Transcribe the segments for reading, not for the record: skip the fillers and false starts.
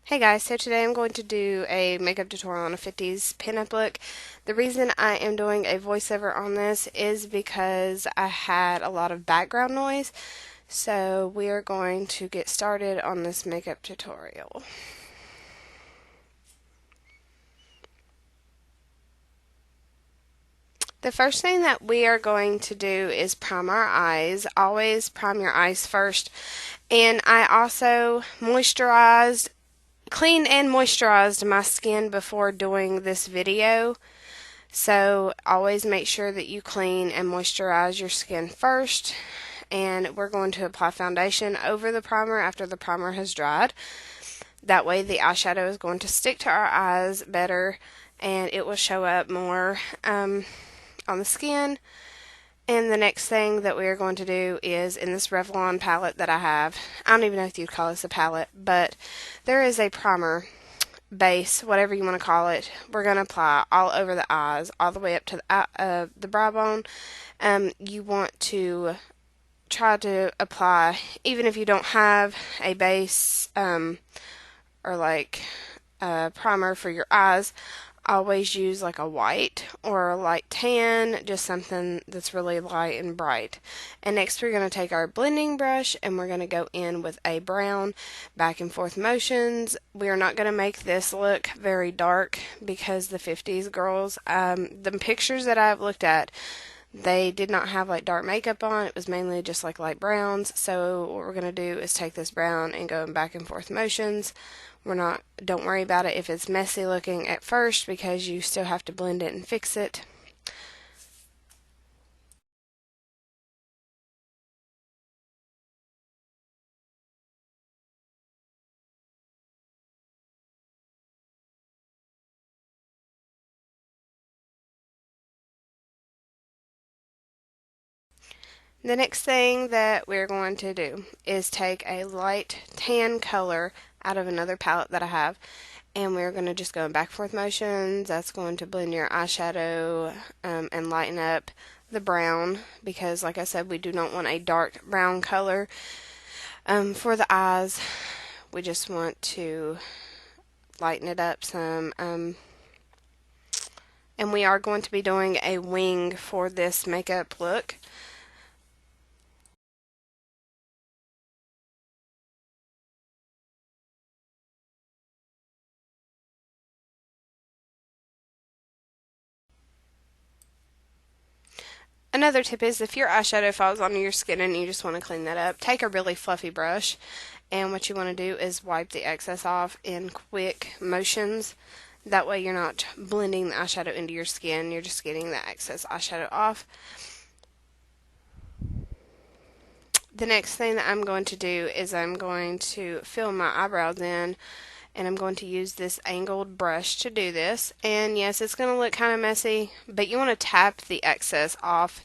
Hey guys, so today I'm going to do a makeup tutorial on a 50s pinup look. The reason I am doing a voiceover on this is because I had a lot of background noise. So we are going to get started on this makeup tutorial. The first thing that we are going to do is prime our eyes. Always prime your eyes first. And I also cleaned and moisturized my skin before doing this video. So always make sure that you clean and moisturize your skin first. And we're going to apply foundation over the primer after the primer has dried. That way the eyeshadow is going to stick to our eyes better and it will show up more on the skin. And the next thing that we are going to do is in this Revlon palette that I have. I don't even know if you'd call this a palette, but there is a primer base, whatever you want to call it. We're going to apply all over the eyes, all the way up to the brow bone. You want to try to apply, even if you don't have a base or like a primer for your eyes, always use like a white or a light tan, just something that's really light and bright. And next we're going to take our blending brush and we're going to go in with a brown back and forth motions. We are not going to make this look very dark because the 50s girls, the pictures that I've looked at, they did not have like dark makeup on. It was mainly just like light browns. So what we're going to do is take this brown and go in back and forth motions. Don't worry about it if it's messy looking at first because you still have to blend it and fix it. The next thing that we're going to do is take a light tan color out of another palette that I have, and we're going to just go in back and forth motions. That's going to blend your eyeshadow and lighten up the brown because, like I said, we do not want a dark brown color for the eyes. We just want to lighten it up some. And we are going to be doing a wing for this makeup look. Another tip is if your eyeshadow falls onto your skin and you just want to clean that up, take a really fluffy brush, and what you want to do is wipe the excess off in quick motions. That way you're not blending the eyeshadow into your skin, you're just getting the excess eyeshadow off. The next thing that I'm going to do is I'm going to fill my eyebrows in, and I'm going to use this angled brush to do this. And yes, it's going to look kind of messy, but you want to tap the excess off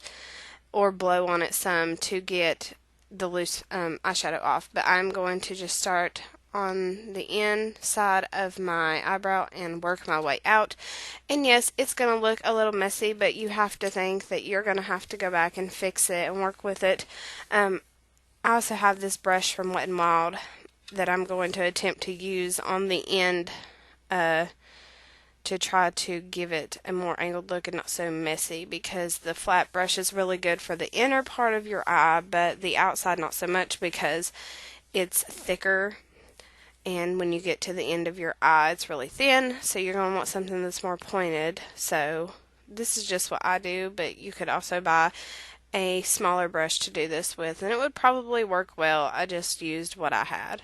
or blow on it some to get the loose eyeshadow off. But I'm going to just start on the inside of my eyebrow and work my way out. And yes, it's going to look a little messy, but you have to think that you're going to have to go back and fix it and work with it. I also have this brush from Wet n Wild that I'm going to attempt to use on the end to try to give it a more angled look and not so messy, because the flat brush is really good for the inner part of your eye, but the outside not so much because it's thicker, and when you get to the end of your eye it's really thin, so you're going to want something that's more pointed. So this is just what I do, but you could also buy a smaller brush to do this with, and it would probably work well. I just used what I had.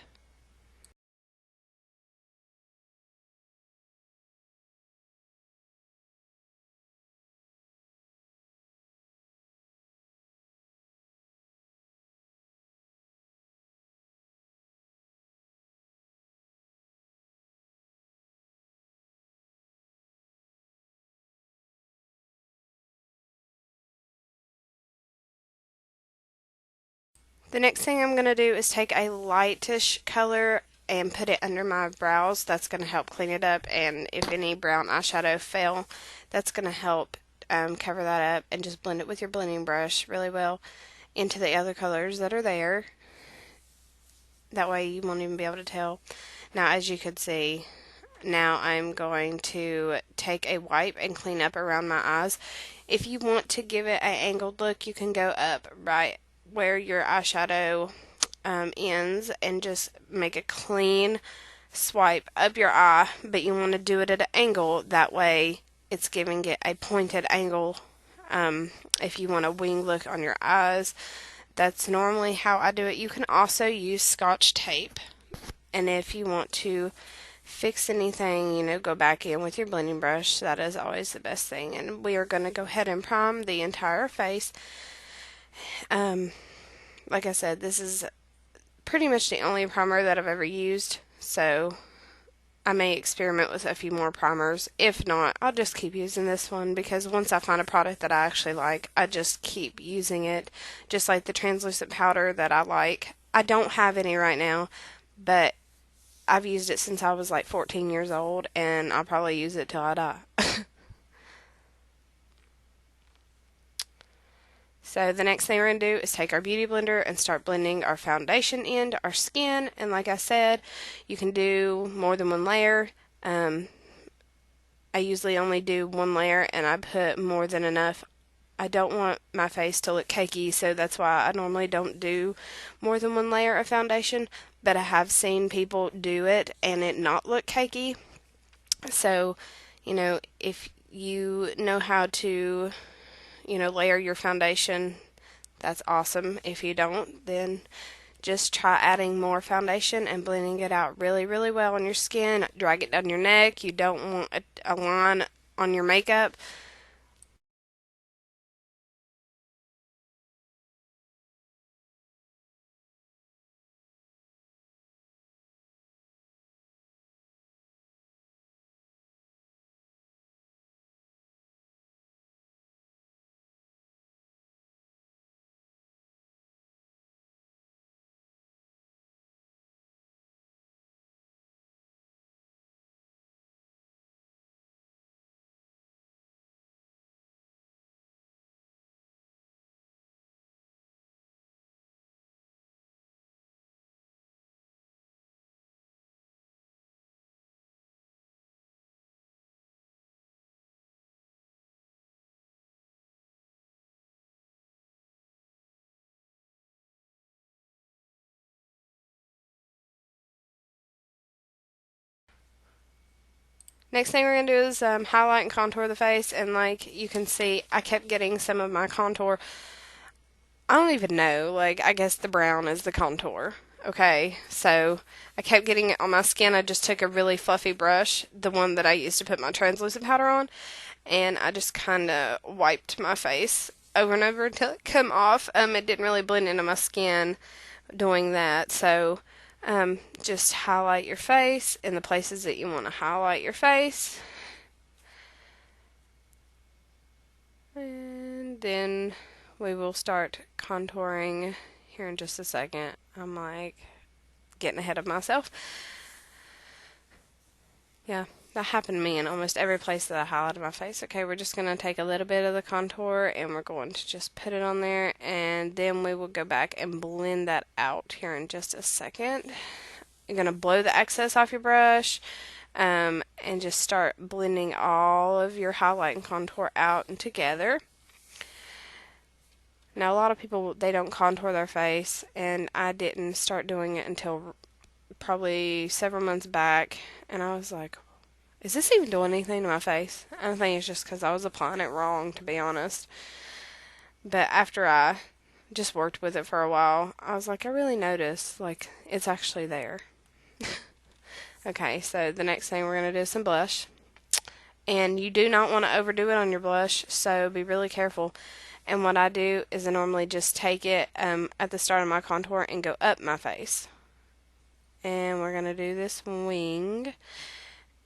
The next thing I'm going to do is take a lightish color and put it under my brows. That's going to help clean it up, and if any brown eyeshadow fell, that's going to help cover that up, and just blend it with your blending brush really well into the other colors that are there. That way you won't even be able to tell. Now, as you could see, now I'm going to take a wipe and clean up around my eyes. If you want to give it an angled look, you can go up right where your eyeshadow ends and just make a clean swipe up your eye, but you want to do it at an angle. That way it's giving it a pointed angle. If you want a wing look on your eyes, that's normally how I do it. You can also use Scotch tape, and if you want to fix anything, go back in with your blending brush. That is always the best thing. And we are going to go ahead and prime the entire face. Like I said, this is pretty much the only primer that I've ever used, so I may experiment with a few more primers. If not, I'll just keep using this one, because once I find a product that I actually like, I just keep using it. Just like the translucent powder that I like. I don't have any right now, but I've used it since I was like 14 years old, and I'll probably use it till I die. So the next thing we're going to do is take our beauty blender and start blending our foundation into our skin. And like I said, you can do more than one layer. I usually only do one layer, and I put more than enough. I don't want my face to look cakey, so that's why I normally don't do more than one layer of foundation, but I have seen people do it and it not look cakey. So, if you know how to, layer your foundation, that's awesome. If you don't, then just try adding more foundation and blending it out really, really well on your skin. Drag it down your neck. You don't want a line on your makeup. Next thing we're going to do is highlight and contour the face, and like you can see, I kept getting some of my contour. I don't even know, I guess the brown is the contour. Okay, so I kept getting it on my skin. I just took a really fluffy brush, the one that I used to put my translucent powder on, and I just kind of wiped my face over and over until it come off. It didn't really blend into my skin doing that, so just highlight your face in the places that you want to highlight your face. And then we will start contouring here in just a second. I'm getting ahead of myself. Yeah, that happened to me in almost every place that I highlighted my face. Okay, we're just going to take a little bit of the contour and we're going to just put it on there, and then we will go back and blend that out here in just a second. You're going to blow the excess off your brush and just start blending all of your highlight and contour out and together. Now, a lot of people, they don't contour their face, and I didn't start doing it until probably several months back, and I was like, is this even doing anything to my face? I think it's just because I was applying it wrong, to be honest. But after I just worked with it for a while, I was like, I really noticed, it's actually there. Okay, so the next thing we're going to do is some blush. And you do not want to overdo it on your blush, so be really careful. And what I do is I normally just take it at the start of my contour and go up my face. And we're going to do this wing.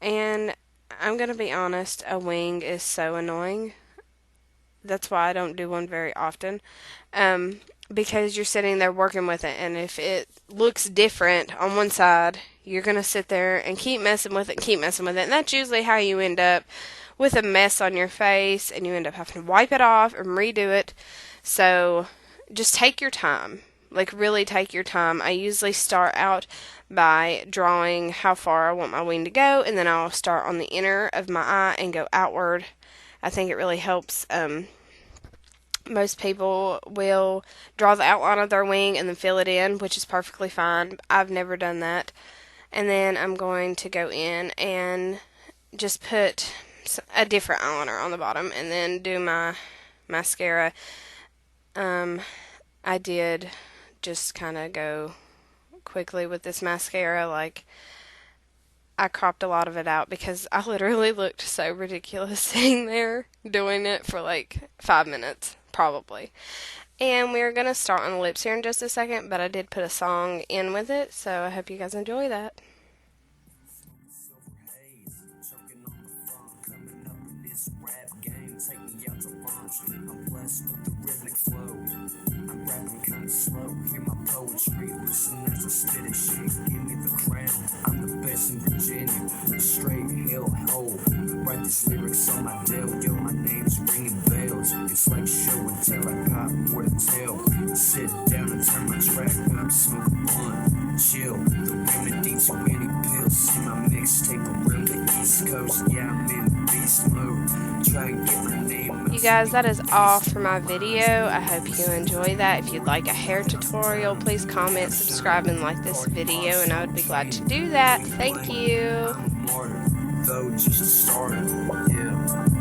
And I'm going to be honest, a wing is so annoying. That's why I don't do one very often. Because you're sitting there working with it, and if it looks different on one side, you're going to sit there and keep messing with it and keep messing with it. And that's usually how you end up with a mess on your face, and you end up having to wipe it off and redo it. So just take your time. Like, really take your time. I usually start out by drawing how far I want my wing to go, and then I'll start on the inner of my eye and go outward. I think it really helps. Most people will draw the outline of their wing and then fill it in, which is perfectly fine. I've never done that. And then I'm going to go in and just put a different eyeliner on the bottom and then do my mascara. I did just kind of go quickly with this mascara. Like, I cropped a lot of it out because I literally looked so ridiculous sitting there doing it for like 5 minutes, probably. And we're going to start on the lips here in just a second, but I did put a song in with it, so I hope you guys enjoy that. Slow, hear my poetry, listen as I spit it, shit, give me the crown, I'm the best in Virginia, straight hell hole, write these lyrics on my deal, yo, my name's ringing bells, it's like show and tell, I got more to tell, sit down and turn my track up, smoke blunt, chill, the remedy to any pills, see my mixtape around the East Coast, yeah, I'm in beast mode, try and get my name. You guys, that is all for my video. I hope you enjoy that. If you'd like a hair tutorial, please comment, subscribe, and like this video, and I would be glad to do that. Thank you. Though just started, yeah.